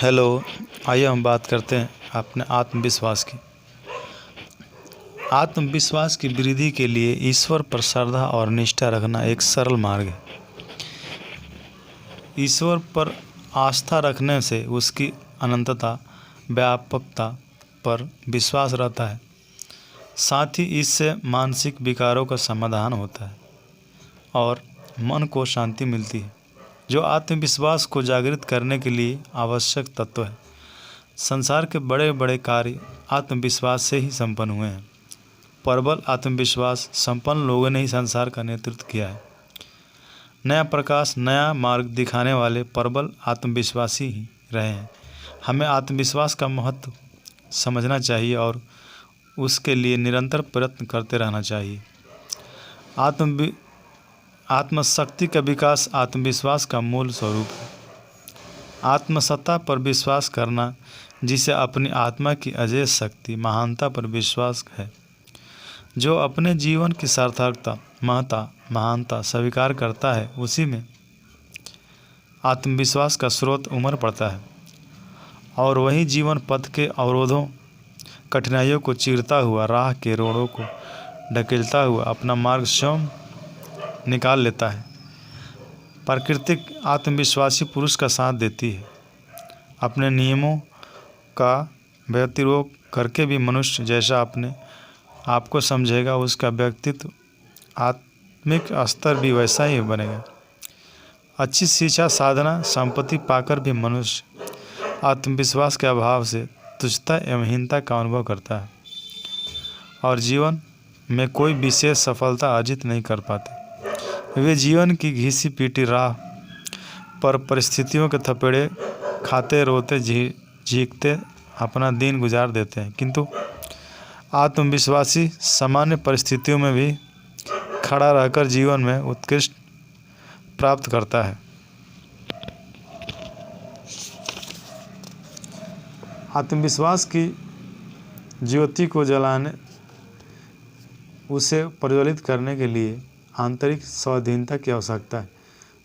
Hello. आइए हम बात करते हैं अपने आत्मविश्वास की। आत्मविश्वास की वृद्धि के लिए ईश्वर पर श्रद्धा और निष्ठा रखना एक सरल मार्ग है। ईश्वर पर आस्था रखने से उसकी अनंतता, व्यापकता पर विश्वास रहता है। साथ ही इससे मानसिक विकारों का समाधान होता है और मन को शांति मिलती है, जो आत्मविश्वास को जागृत करने के लिए आवश्यक तत्व है। संसार के बड़े बड़े कार्य आत्मविश्वास से ही संपन्न हुए हैं। प्रबल आत्मविश्वास संपन्न लोगों ने ही संसार का नेतृत्व किया है। नया प्रकाश, नया मार्ग दिखाने वाले प्रबल आत्मविश्वासी ही रहे हैं। हमें आत्मविश्वास का महत्व समझना चाहिए और उसके लिए निरंतर प्रयत्न करते रहना चाहिए। आत्मशक्ति का विकास आत्मविश्वास का मूल स्वरूप है। आत्मसत्ता पर विश्वास करना, जिसे अपनी आत्मा की अजेय शक्ति, महानता पर विश्वास है, जो अपने जीवन की सार्थकता, महत्ता, महानता स्वीकार करता है, उसी में आत्मविश्वास का स्रोत उमड़ पड़ता है और वही जीवन पथ के अवरोधों, कठिनाइयों को चीरता हुआ, राह के रोड़ों को ढकेलता हुआ अपना मार्ग स्वयं निकाल लेता है। प्राकृतिक आत्मविश्वासी पुरुष का साथ देती है। अपने नियमों का व्यतिरोध करके भी मनुष्य जैसा अपने आप को समझेगा, उसका व्यक्तित्व, आत्मिक स्तर भी वैसा ही बनेगा। अच्छी शिक्षा, साधना, संपत्ति पाकर भी मनुष्य आत्मविश्वास के अभाव से तुच्छता एवं हीनता का अनुभव करता है और जीवन में कोई विशेष सफलता अर्जित नहीं कर पाते। वे जीवन की घिसी पीटी राह पर परिस्थितियों के थपेड़े खाते, रोते, झींकते अपना दिन गुजार देते हैं, किंतु आत्मविश्वासी सामान्य परिस्थितियों में भी खड़ा रहकर जीवन में उत्कृष्ट प्राप्त करता है। आत्मविश्वास की ज्योति को जलाने, उसे प्रज्वलित करने के लिए आंतरिक स्वाधीनता की आवश्यकता है।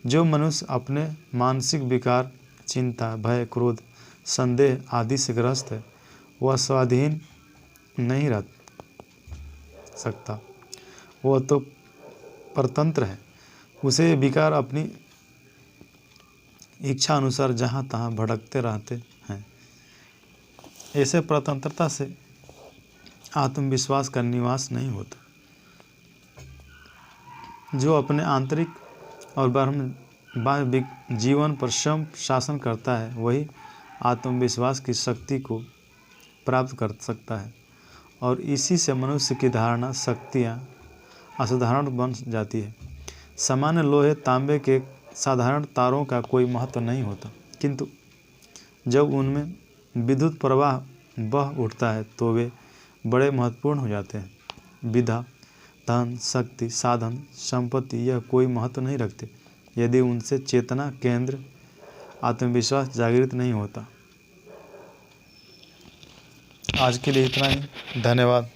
जो मनुष्य अपने मानसिक विकार, चिंता, भय, क्रोध, संदेह आदि से ग्रस्त है, वह स्वाधीन नहीं रह सकता। वह तो परतंत्र है। उसे ये विकार अपनी इच्छा अनुसार जहाँ तहाँ भटकते रहते हैं। ऐसे परतंत्रता से आत्मविश्वास का निवास नहीं होता। जो अपने आंतरिक और बाह्य जीवन पर स्वयं शासन करता है, वही आत्मविश्वास की शक्ति को प्राप्त कर सकता है और इसी से मनुष्य की धारणा शक्तियाँ असाधारण बन जाती है। सामान्य लोहे, तांबे के साधारण तारों का कोई महत्व नहीं होता, किंतु जब उनमें विद्युत प्रवाह बह उठता है तो वे बड़े महत्वपूर्ण हो जाते हैं। विद्या, धन, शक्ति, साधन, संपत्ति यह कोई महत्व नहीं रखते यदि उनसे चेतना केंद्र, आत्मविश्वास जागृत नहीं होता। आज के लिए इतना ही। धन्यवाद।